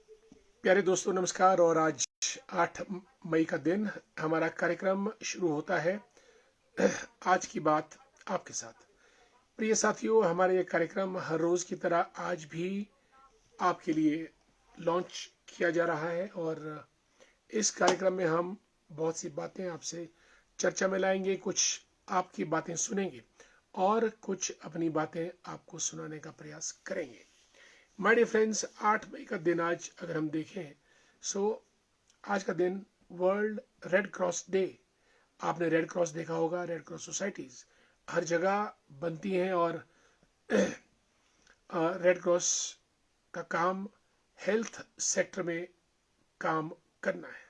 प्यारे दोस्तों नमस्कार। और आज 8 मई का दिन हमारा कार्यक्रम शुरू होता है। आज की बात आपके साथ। प्रिय साथियों, हमारा ये कार्यक्रम हर रोज की तरह आज भी आपके लिए लॉन्च किया जा रहा है और इस कार्यक्रम में हम बहुत सी बातें आपसे चर्चा में लाएंगे, कुछ आपकी बातें सुनेंगे और कुछ अपनी बातें आपको सुनाने का प्रयास करेंगे। माय डियर फ्रेंड्स, 8 मई का दिन आज अगर हम देखें सो आज का दिन वर्ल्ड रेड क्रॉस डे। आपने रेड क्रॉस देखा होगा। रेड क्रॉस सोसाइटीज हर जगह बनती हैं और रेड क्रॉस का काम हेल्थ सेक्टर में काम करना है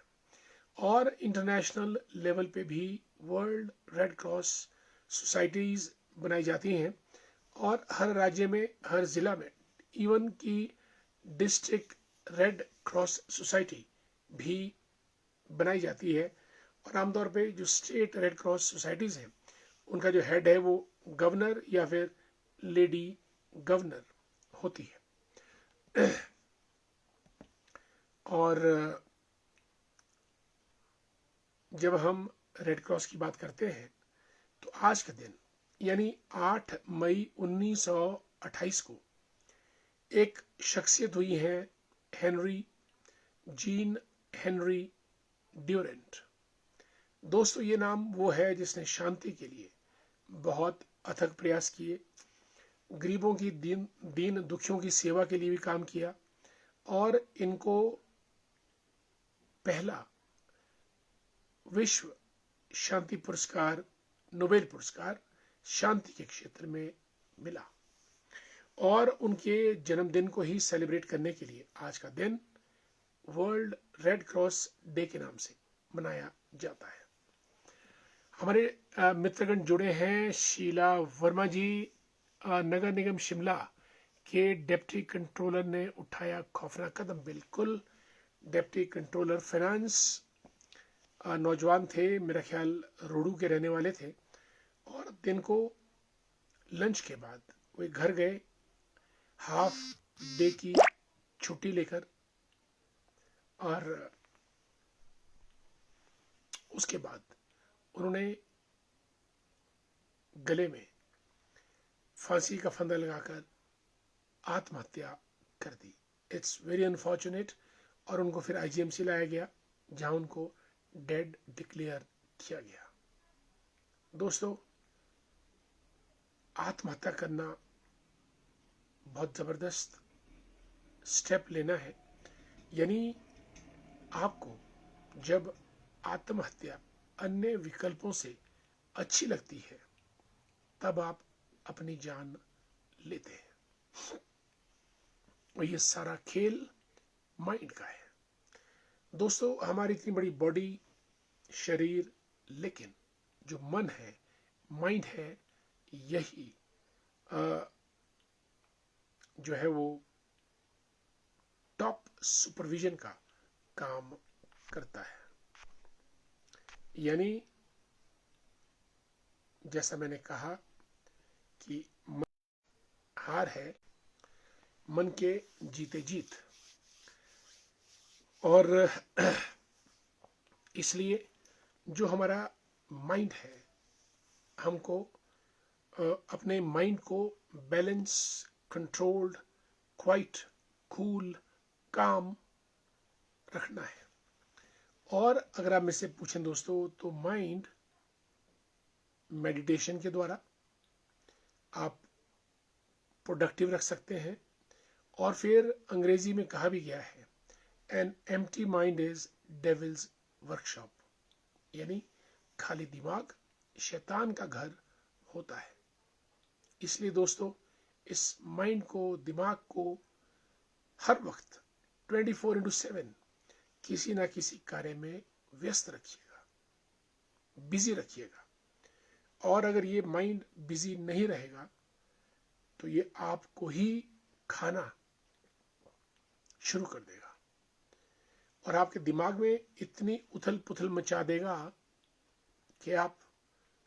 और इंटरनेशनल लेवल पे भी वर्ल्ड रेड क्रॉस सोसाइटीज बनाई जाती हैं और हर राज्य में, हर जिला में, इवन की डिस्ट्रिक्ट रेड क्रॉस सोसाइटी भी बनाई जाती है। और आमतौर पे जो स्टेट रेड क्रॉस सोसाइटीज़ हैं उनका जो हेड है वो गवर्नर या फिर लेडी गवर्नर होती है। और जब हम रेड क्रॉस की बात करते हैं तो आज का दिन यानी 8 मई 1928 को एक शख्सियत हुई है, हेनरी जीन हेनरी ड्यूरेंट। दोस्तों, ये नाम वो है जिसने शांति के लिए बहुत अथक प्रयास किए, गरीबों की दीन दुखियों की सेवा के लिए भी काम किया और इनको पहला विश्व शांति पुरस्कार, नोबेल पुरस्कार शांति के क्षेत्र में मिला। और उनके जन्मदिन को ही सेलिब्रेट करने के लिए आज का दिन वर्ल्ड रेड क्रॉस डे के नाम से मनाया जाता है। हमारे मित्रगण जुड़े हैं। शीला वर्मा जी, नगर निगम शिमला के डिप्टी कंट्रोलर ने उठाया खौफनाक कदम। बिल्कुल, डिप्टी कंट्रोलर फाइनेंस नौजवान थे, मेरा ख्याल रोडू के रहने वाले थे और दिन को लंच के बाद वे घर गए हाफ डे की छुट्टी लेकर और उसके बाद उन्होंने गले में फांसी का फंदा लगाकर आत्महत्या कर दी। It's very unfortunate. और उनको फिर आईजीएमसी लाया गया जहां उनको डेड डिक्लेयर किया गया। दोस्तों, आत्महत्या करना बहुत ज़बरदस्त स्टेप लेना है। यानी आपको जब आत्महत्या अन्य विकल्पों से अच्छी लगती है तब आप अपनी जान लेते हैं। और ये सारा खेल माइंड का है। दोस्तों, हमारी इतनी बड़ी बॉडी, शरीर, लेकिन जो मन है, माइंड है, यही जो है वो टॉप सुपरविजन का काम करता है। यानी जैसा मैंने कहा कि मन हार है मन के जीते जीत। और इसलिए जो हमारा माइंड है, हमको अपने माइंड को बैलेंस, कंट्रोल्ड, क्वाइट, कूल, काम रखना है। और अगर आप मुझसे पूछें दोस्तों, तो माइंड मेडिटेशन के द्वारा आप प्रोडक्टिव रख सकते हैं। और फिर अंग्रेजी में कहा भी गया है, an empty mind is devils workshop. यानी खाली दिमाग शैतान का घर होता है। इसलिए दोस्तों, इस माइंड को, दिमाग को हर वक्त 24/7 किसी ना किसी कार्य में व्यस्त रखिएगा, बिजी रखिएगा। और अगर ये माइंड बिजी नहीं रहेगा तो ये आपको ही खाना शुरू कर देगा और आपके दिमाग में इतनी उथल पुथल मचा देगा कि आप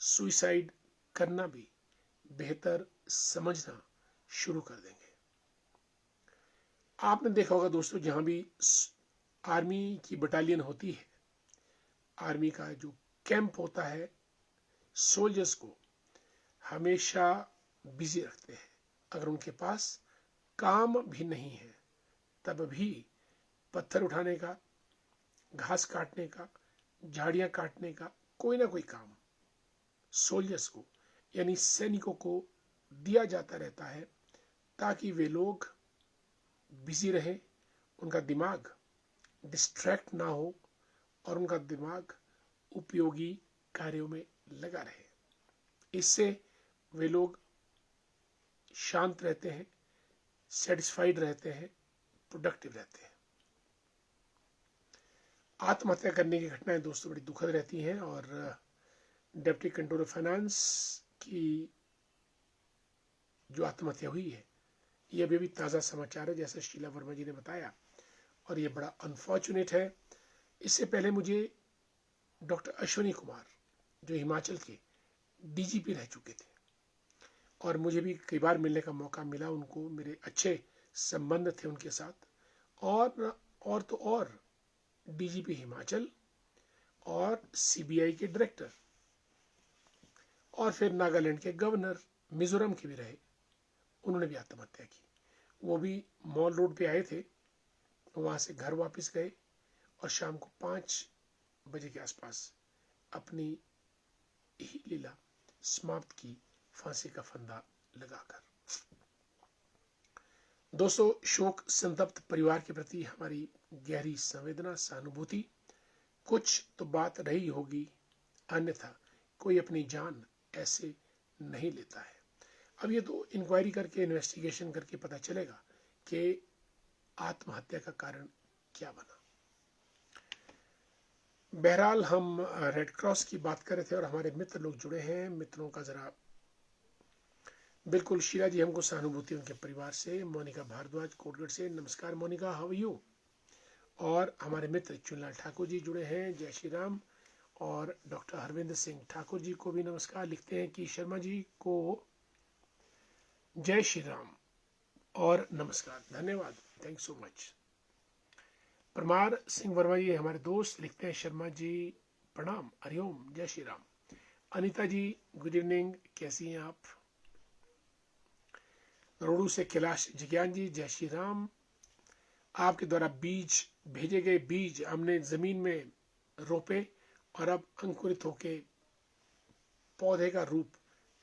सुइसाइड करना भी बेहतर समझना शुरू कर देंगे। आपने देखा होगा दोस्तों, जहां भी आर्मी की बटालियन होती है, आर्मी का जो कैंप होता है, सोल्जर्स को हमेशा बिजी रखते हैं। अगर उनके पास काम भी नहीं है तब भी पत्थर उठाने का, घास काटने का, झाड़ियां काटने का कोई ना कोई काम सोल्जर्स को यानी सैनिकों को दिया जाता रहता है, ताकि वे लोग बिजी रहे, उनका दिमाग डिस्ट्रैक्ट ना हो और उनका दिमाग उपयोगी कार्यों में लगा रहे। इससे वे लोग शांत रहते हैं, सेटिस्फाइड रहते हैं, प्रोडक्टिव रहते हैं। आत्महत्या करने की घटनाएं दोस्तों बड़ी दुखद रहती हैं, और डिप्टी कंट्रोलर फाइनेंस की जो आत्महत्या हुई है, ये अभी भी ताज़ा समाचार है, जैसा शीला वर्मा जी ने बताया, और ये बड़ा अनफॉर्चुनेट है। इससे पहले मुझे डॉक्टर अश्विनी कुमार, जो हिमाचल के डीजीपी रह चुके थे, और मुझे भी कई बार मिलने का मौका मिला उनको, मेरे अच्छे संबंध थे उनके साथ, और तो और डीजीपी हिमाचल और सीबीआई के डायरेक्टर, और फिर नागालैंड के गवर्नर, मिजोरम के भी रहे, उन्होंने भी आत्महत्या की। वो भी मॉल रोड पे आए थे, वहां से घर वापस गए और शाम को 5 बजे के आसपास अपनी ही लीला समाप्त की, फांसी का फंदा लगाकर। दोस्तों, शोक संतप्त परिवार के प्रति हमारी गहरी संवेदना, सहानुभूति। कुछ तो बात रही होगी, अन्यथा कोई अपनी जान ऐसे नहीं लेता है। अब ये तो इंक्वायरी करके, इन्वेस्टिगेशन करके पता चलेगा कि आत्महत्या का कारण क्या बना। बहरहाल हम रेड क्रॉस की बात कर रहे थे और हमारे मित्र लोग जुड़े हैं। मित्रों का जरा बिल्कुल, शीला जी हमको सहानुभूति उनके परिवार से। मोनिका भारद्वाज कोटगढ़ से, नमस्कार मोनिका, हाउ यू। और हमारे मित्र चुनलाल ठाकुर जी जुड़े हैं, जय श्री राम। और डॉक्टर हरविंदर सिंह ठाकुर जी को भी नमस्कार। लिखते हैं कि शर्मा जी को जय श्री राम और नमस्कार, धन्यवाद, thank so much. Parmar Singh Verma ji हमारे दोस्त, लिखते हैं शर्मा जी प्रणाम, हरिओम, जय श्री राम। अनीता जी गुड इवनिंग, कैसी हैं आप। रोडू से कैलाश जिज्ञान जी, जय श्री राम। आपके द्वारा बीज भेजे गए बीज हमने जमीन में रोपे और अब अंकुरित होके पौधे का रूप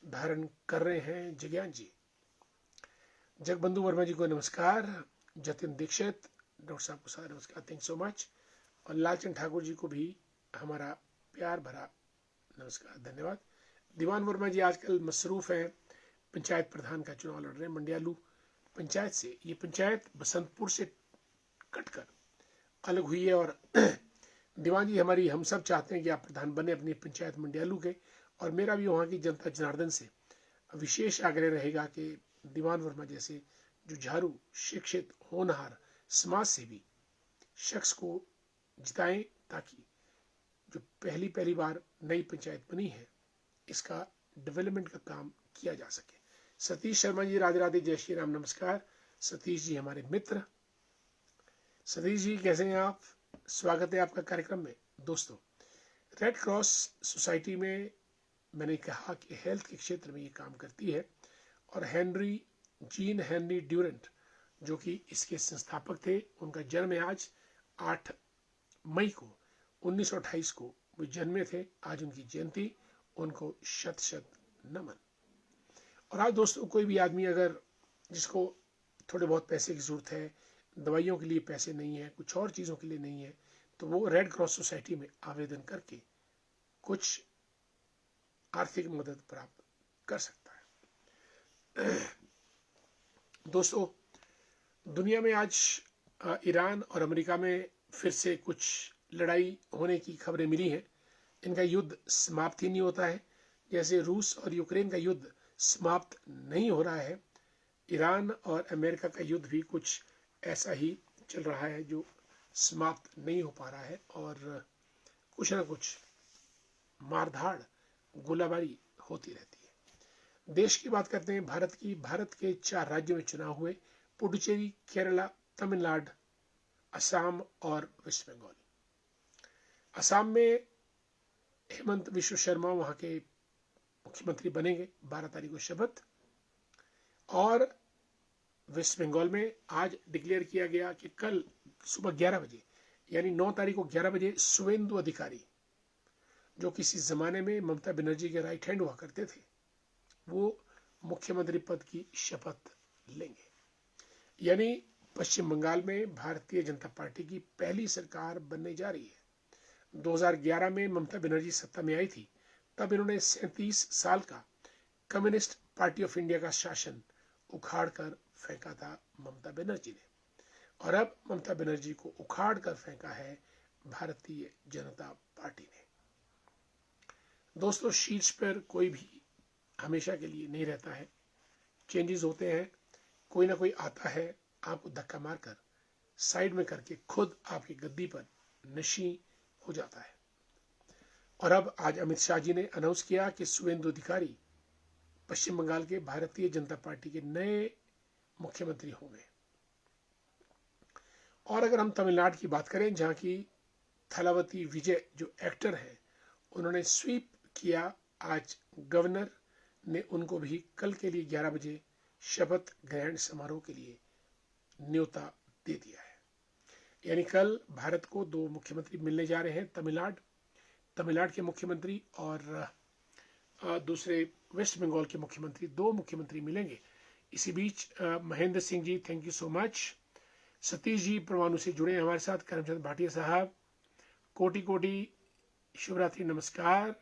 धारण कर रहे हैं, जिज्ञान जी। जगबंधु वर्मा जी को नमस्कार। जतिन दीक्षित, डॉक्टर साहब को सारा नमस्कार, थैंक सो मच। और लालचंद ठाकुर जी को भी हमारा प्यार भरा नमस्कार, धन्यवाद। दीवान वर्मा जी आजकल मसरूफ हैं, पंचायत प्रधान का चुनाव लड़ रहे हैं मंडियालू पंचायत से। ये पंचायत बसंतपुर से कटकर अलग हुई है, और दीवान जी हमारी, हम सब चाहते हैं कि आप प्रधान बने अपनी पंचायत मंडियालू के, और मेरा भी वहाँ की जनता जनार्दन से विशेष आग्रह रहेगा कि दीवान वर्मा जैसे जुझारू, शिक्षित, होनहार, समाज सेवी शख्स को जिताएं, ताकि जो पहली बार नई पंचायत बनी है इसका डेवलपमेंट का काम किया जा सके। सतीश शर्मा जी, राधे राधे, जय श्री राम, नमस्कार। सतीश जी हमारे मित्र। सतीश जी कैसे हैं आप, स्वागत है आपका कार्यक्रम में। दोस्तों, रेड क्रॉस सोसाइटी में मैंने कहा कि हेल्थ के क्षेत्र में ये काम करती है, और जीन हेनरी ड्यूरेंट जो कि इसके संस्थापक थे, उनका जन्म है आज 8 मई को 1928 को वो जन्मे थे। आज उनकी जयंती, उनको शत शत नमन। और आज दोस्तों, कोई भी आदमी अगर जिसको थोड़े बहुत पैसे की जरूरत है, दवाइयों के लिए पैसे नहीं है, कुछ और चीज़ों के लिए नहीं है, तो वो रेड क्रॉस सोसाइटी में आवेदन करके कुछ आर्थिक मदद प्राप्त कर सकता है। दोस्तों, दुनिया में आज ईरान और अमेरिका में फिर से कुछ लड़ाई होने की खबरें मिली हैं। इनका युद्ध समाप्त ही नहीं होता है। जैसे रूस और यूक्रेन का युद्ध समाप्त नहीं हो रहा है, ईरान और अमेरिका का युद्ध भी कुछ ऐसा ही चल रहा है जो समाप्त नहीं हो पा रहा है, और कुछ ना कुछ मारधाड़, गोलाबारी होती रहती है। देश की बात करते हैं, भारत की। भारत के 4 राज्यों में चुनाव हुए, पुडुचेरी, केरला तमिलनाडु, असम और वेस्ट बंगाल। असम में हेमंत विश्व शर्मा वहां के मुख्यमंत्री बनेंगे, 12 तारीख को शपथ। और वेस्ट बंगाल में आज डिक्लेयर किया गया कि कल सुबह 11 बजे यानी 9 तारीख को 11 बजे शुवेंदु अधिकारी, जो किसी जमाने में ममता बनर्जी के राइट हैंड हुआ करते थे, वो मुख्यमंत्री पद की शपथ लेंगे। यानी पश्चिम बंगाल में भारतीय जनता पार्टी की पहली सरकार बनने जा रही है। 2011 में ममता बनर्जी सत्ता में आई थी, तब इन्होंने 37 साल का कम्युनिस्ट पार्टी ऑफ इंडिया का शासन उखाड़ कर फेंका था ममता बनर्जी ने, और अब ममता बनर्जी को उखाड़ कर फेंका है भारतीय जनता पार्टी ने। दोस्तों, शीर्ष पर कोई भी हमेशा के लिए नहीं रहता है, चेंजेस होते हैं, कोई ना कोई आता है, आपको धक्का मारकर साइड में करके खुद आपकी गद्दी पर नशी हो जाता है। और अब आज अमित शाह जी ने अनाउंस किया कि शुवेंदु अधिकारी पश्चिम बंगाल के भारतीय जनता पार्टी के नए मुख्यमंत्री होंगे। और अगर हम तमिलनाडु की बात करें, जहां की थलावती विजय जो एक्टर है, उन्होंने स्वीप किया, आज गवर्नर ने उनको भी कल के लिए 11 बजे शपथ ग्रहण समारोह के लिए न्योता दे दिया है। यानी कल भारत को दो मुख्यमंत्री मिलने जा रहे हैं, तमिलनाडु के मुख्यमंत्री और दूसरे वेस्ट बंगाल के मुख्यमंत्री, दो मुख्यमंत्री मिलेंगे। इसी बीच Mahendra Singh ji, thank you so much. Satish ji परमाणु से जुड़े हैं हमारे साथ। करमचंद भाटिया साहब, कोटि कोटि शिवरात्रि नमस्कार।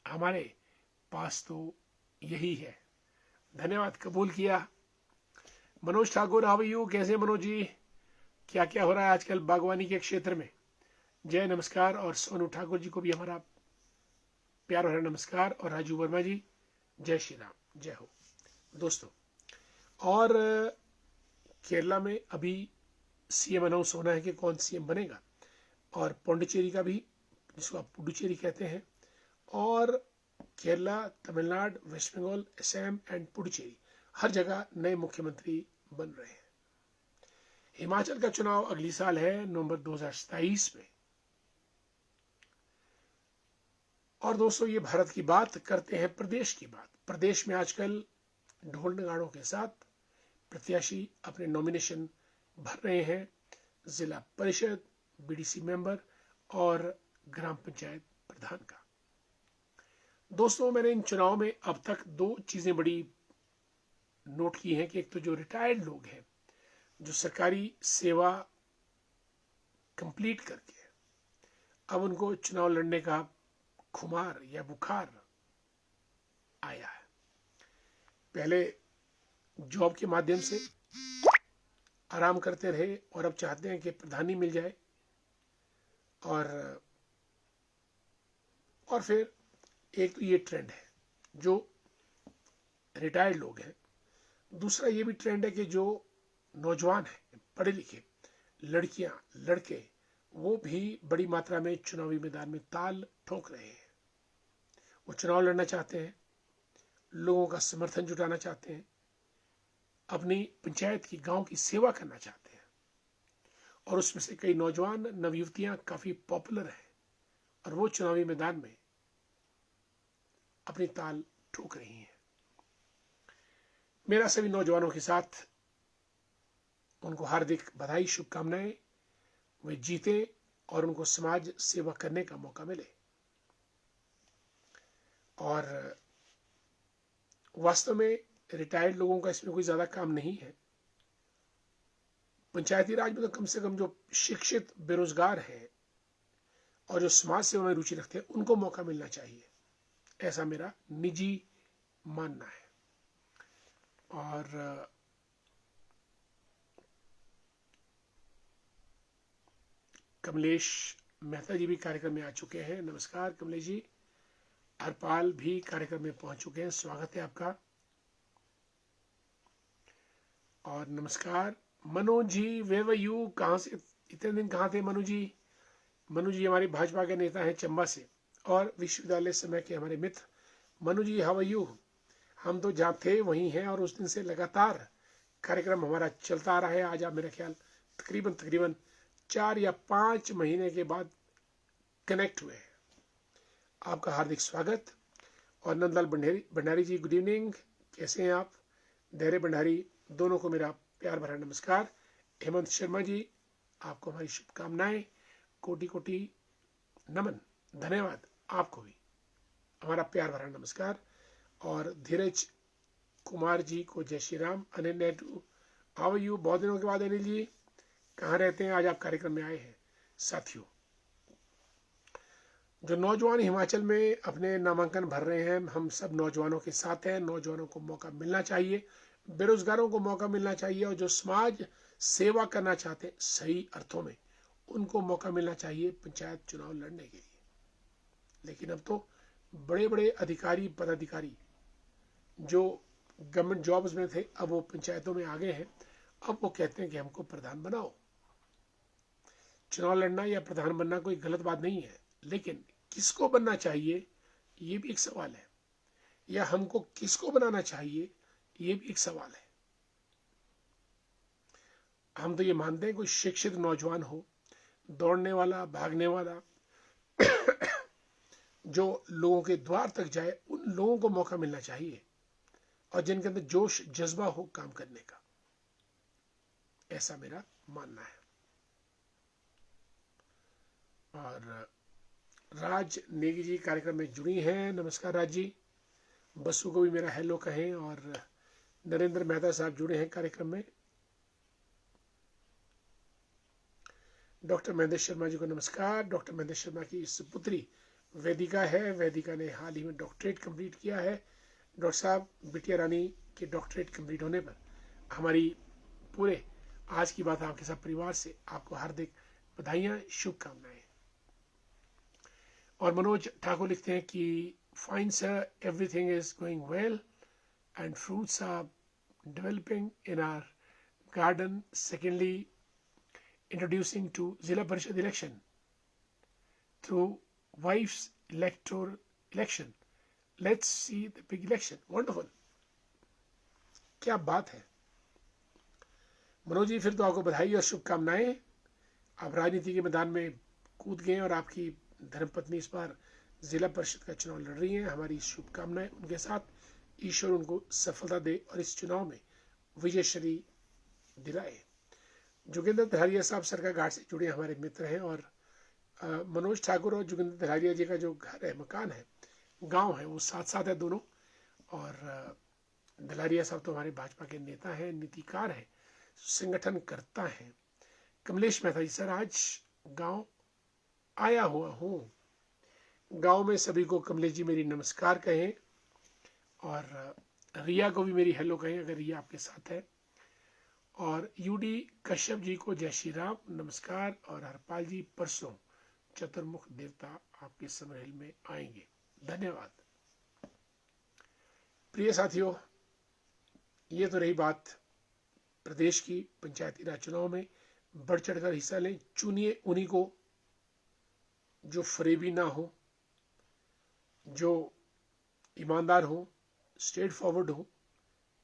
हमारे पास तो यही है, धन्यवाद, कबूल किया। Manoj Thakur, how are you, कैसे मनोज जी, क्या क्या हो रहा है आजकल बागवानी के क्षेत्र में? जय नमस्कार। और सोनू ठाकुर जी को भी हमारा प्यार भरा नमस्कार। और राजू वर्मा जी, जय श्री राम, जय हो। दोस्तों, और केरला में अभी सीएम अनाउंस होना है कि कौन सीएम बनेगा, और पौंडीचेरी का भी, जिसको आप पुडुचेरी कहते हैं, और केरला, तमिलनाडु, वेस्ट बंगाल, असम एंड पुडुचेरी, हर जगह नए मुख्यमंत्री बन रहे हैं। हिमाचल का चुनाव अगली साल है, नवंबर 2027 में। और दोस्तों, ये भारत की बात करते हैं, प्रदेश की बात। प्रदेश में आजकल ढोल नगाड़ों के साथ प्रत्याशी अपने नॉमिनेशन भर रहे हैं, जिला परिषद, बीडीसी मेंबर और ग्राम पंचायत प्रधान का। दोस्तों, मैंने इन चुनाव में अब तक दो चीजें बड़ी नोट की हैं कि एक तो जो रिटायर्ड लोग हैं, जो सरकारी सेवा कंप्लीट करके अब उनको चुनाव लड़ने का खुमार या बुखार आया है। पहले जॉब के माध्यम से आराम करते रहे और अब चाहते हैं कि प्रधानी मिल जाए, और फिर एक तो ये ट्रेंड है जो रिटायर्ड लोग हैं। दूसरा ये भी ट्रेंड है कि जो नौजवान हैं, पढ़े लिखे, लड़कियां, लड़के, वो भी बड़ी मात्रा में चुनावी मैदान में ताल ठोक रहे हैं। वो चुनाव लड़ना चाहते हैं, लोगों का समर्थन जुटाना चाहते हैं, अपनी पंचायत की, गांव की सेवा करना चाहते हैं। और उसमें से कई नौजवान नवयुवतियां काफी पॉपुलर हैं, और वो चुनावी मैदान में अपनी ताल ठोक रही हैं। मेरा सभी नौजवानों के साथ उनको हार्दिक बधाई, शुभकामनाएं। वे जीते और उनको समाज सेवा करने का मौका मिले। और वास्तव में रिटायर्ड लोगों का इसमें कोई ज्यादा काम नहीं है। पंचायती राज में तो कम से कम जो शिक्षित बेरोजगार हैं और जो समाज सेवा में रुचि रखते हैं, उनको मौका मिलना चाहिए, ऐसा मेरा निजी मानना है। और कमलेश मेहता जी भी कार्यक्रम में आ चुके हैं, नमस्कार कमलेश जी। हरपाल भी कार्यक्रम में पहुंच चुके हैं, स्वागत है आपका। और नमस्कार मनोज जी, वे वर यू, कहाँ से, इतने दिन कहाँ थे मनु जी? मनु जी हमारे भाजपा के नेता हैं चंबा से, और विश्वविद्यालय समय के हमारे मित्र। मनु जी, हाउ आर यू? हम तो जहाँ थे वहीं हैं और उस दिन से लगातार कार्यक्रम हमारा चलता आ रहा है। आज आप मेरा ख्याल तकरीबन 4 या 5 महीने के बाद कनेक्ट हुए हैं। आपका हार्दिक स्वागत। और नंदलाल भंडारी जी, गुड इवनिंग, कैसे हैं आप? धैर्य भंडारी, दोनों को मेरा प्यार भरा नमस्कार। हेमंत शर्मा जी, आपको हमारी शुभकामनाएं, कोटि कोटि नमन, धन्यवाद। आपको भी हमारा प्यार भरा नमस्कार। और धीरज कुमार जी को जय Shri Ram. Anil Nehru, how are you? बहुत दिनों के बाद अनिल जी, कहाँ रहते हैं? आज आप कार्यक्रम में आए हैं। साथियों, जो नौजवान हिमाचल में अपने नामांकन भर रहे हैं, हम सब नौजवानों के साथ हैं। नौजवानों को मौका मिलना चाहिए, बेरोजगारों को मौका मिलना चाहिए, और जो समाज सेवा करना चाहते हैं सही अर्थों में, उनको मौका मिलना चाहिए पंचायत चुनाव लड़ने के लिए। लेकिन अब तो बड़े बड़े अधिकारी पदाधिकारी जो गवर्नमेंट जॉब्स में थे, अब वो पंचायतों में आ गए हैं। अब वो कहते हैं कि हमको प्रधान बनाओ। चुनाव लड़ना या प्रधान बनना कोई गलत बात नहीं है, लेकिन किसको बनना चाहिए ये भी एक सवाल है, या हमको किसको बनाना चाहिए ये भी एक सवाल है। हम तो ये मानते हैं कोई शिक्षित नौजवान हो, दौड़ने वाला, भागने वाला, जो लोगों के द्वार तक जाए, उन लोगों को मौका मिलना चाहिए, और जिनके अंदर जोश जज्बा हो काम करने का। ऐसा मेरा मानना है। और राज नेगी जी कार्यक्रम में जुड़ी हैं, नमस्कार राज जी। बसु को भी मेरा हेलो कहें। और नरेंद्र मेहता साहब जुड़े हैं कार्यक्रम में। डॉक्टर महेंद्र शर्मा जी को नमस्कार। डॉक्टर महेंद्र शर्मा की सुपुत्री वेदिका है, वेदिका ने हाल ही में डॉक्टरेट कंप्लीट किया है। डॉक्टर साहब, बिटिया रानी के डॉक्टरेट कंप्लीट होने पर हमारी पूरे आज की बात आपके साथ परिवार से आपको हार्दिक बधाइयाँ, शुभकामनाएं। और मनोज ठाकुर लिखते हैं कि fine sir, everything is going well and fruits are developing in our garden. Secondly, introducing to Zilla Parishad election through wife's electoral election. Let's see the big election. Wonderful. क्या बात है मनोज जी, फिर तो आपको बधाई और शुभकामनाएं। आप राजनीति के मैदान में कूद गए और आपकी धर्मपत्नी इस बार जिला परिषद का चुनाव लड़ रही हैं। हमारी शुभकामनाएं उनके साथ। ईश्वर उनको सफलता दे और इस चुनाव में विजयश्री दिलाए। जोगिंदर धरारिया साहब सरका घाट से जुड़े हमारे मित्र हैं। और मनोज ठाकुर और जोगिंदर धरारिया जी का जो घर है, मकान है, गांव है, वो साथ साथ है दोनों। और धरारिया साहब तो हमारे भाजपा के नेता हैं, नीतिकार हैं, संगठन करता है। कमलेश मेहता जी, सर आज गांव आया हुआ हूँ। गांव में सभी को कमलेश जी मेरी नमस्कार कहें। और रिया को भी मेरी हेलो कहें अगर रिया आपके साथ है। और यूडी कश्यप जी को जय श्री राम, नमस्कार। और हरपाल जी, परसों चतुर्मुख देवता आपके समरहेल में आएंगे, धन्यवाद। प्रिय साथियों, ये तो रही बात प्रदेश की पंचायती राज चुनाव में। बढ़ चढ़कर हिस्सा लें, चुनिए उन्हीं को जो फरेबी ना हो, जो ईमानदार हो, स्ट्रेट फॉरवर्ड हो,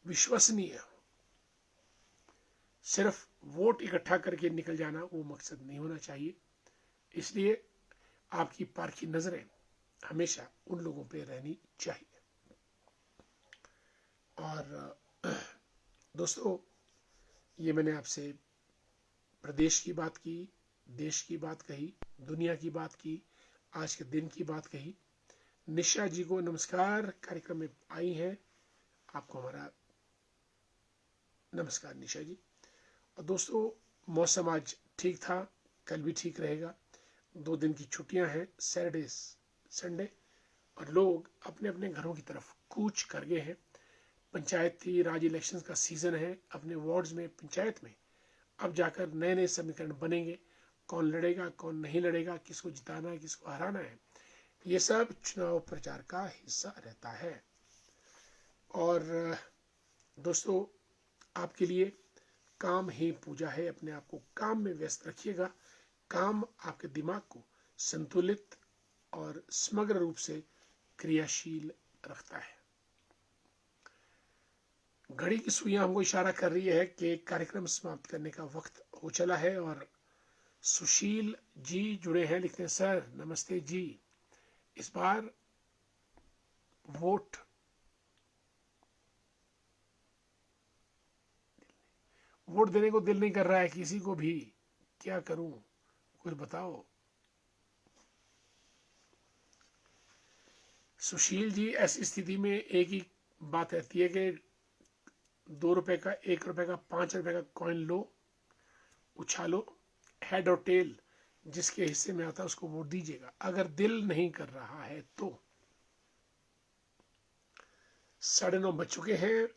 विश्वसनीय हो। सिर्फ वोट इकट्ठा करके निकल जाना वो मकसद नहीं होना चाहिए। इसलिए आपकी पारखी नजरें हमेशा उन लोगों पे रहनी चाहिए। और दोस्तों, ये मैंने आपसे प्रदेश की बात की, देश की बात कही, दुनिया की बात की, आज के दिन की बात कही। निशा जी को नमस्कार, कार्यक्रम में आई हैं, आपको हमारा नमस्कार निशा जी। और दोस्तों, मौसम आज ठीक था, कल भी ठीक रहेगा। 2 दिन की छुट्टियां हैं, सैटरडे संडे, और लोग अपने अपने घरों की तरफ कूच कर गए हैं। पंचायती राज इलेक्शंस का सीजन है। अपने वार्ड्स में, पंचायत में अब जाकर नए नए समीकरण बनेंगे। कौन लड़ेगा, कौन नहीं लड़ेगा, किसको जिताना है, किसको हराना है, ये सब चुनाव प्रचार का हिस्सा रहता है। और दोस्तों, आपके लिए काम ही पूजा है। अपने आप को काम में व्यस्त रखिएगा। काम आपके दिमाग को संतुलित और समग्र रूप से क्रियाशील रखता है। घड़ी की सुइयां हमको इशारा कर रही है कि कार्यक्रम समाप्त करने का वक्त हो चला है। और सुशील जी जुड़े हैं, लिखते हैं सर नमस्ते जी, इस बार वोट वोट देने को दिल नहीं कर रहा है किसी को भी, क्या करूं, कुछ बताओ। सुशील जी, ऐसी स्थिति में एक ही बात रहती है कि 2 रुपए का, 1 रुपए का, 5 रुपए का कॉइन लो, उछालो, हेड और टेल जिसके हिस्से में आता है उसको वोट दीजिएगा। अगर दिल नहीं कर रहा है तो 9:30 बज चुके हैं,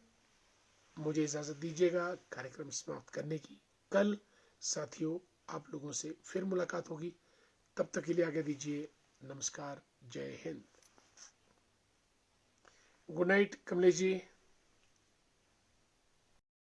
मुझे इजाजत दीजिएगा कार्यक्रम समाप्त करने की। कल साथियों आप लोगों से फिर मुलाकात होगी, तब तक के लिए आगे दीजिए नमस्कार, जय हिंद, गुड नाइट कमलेश जी।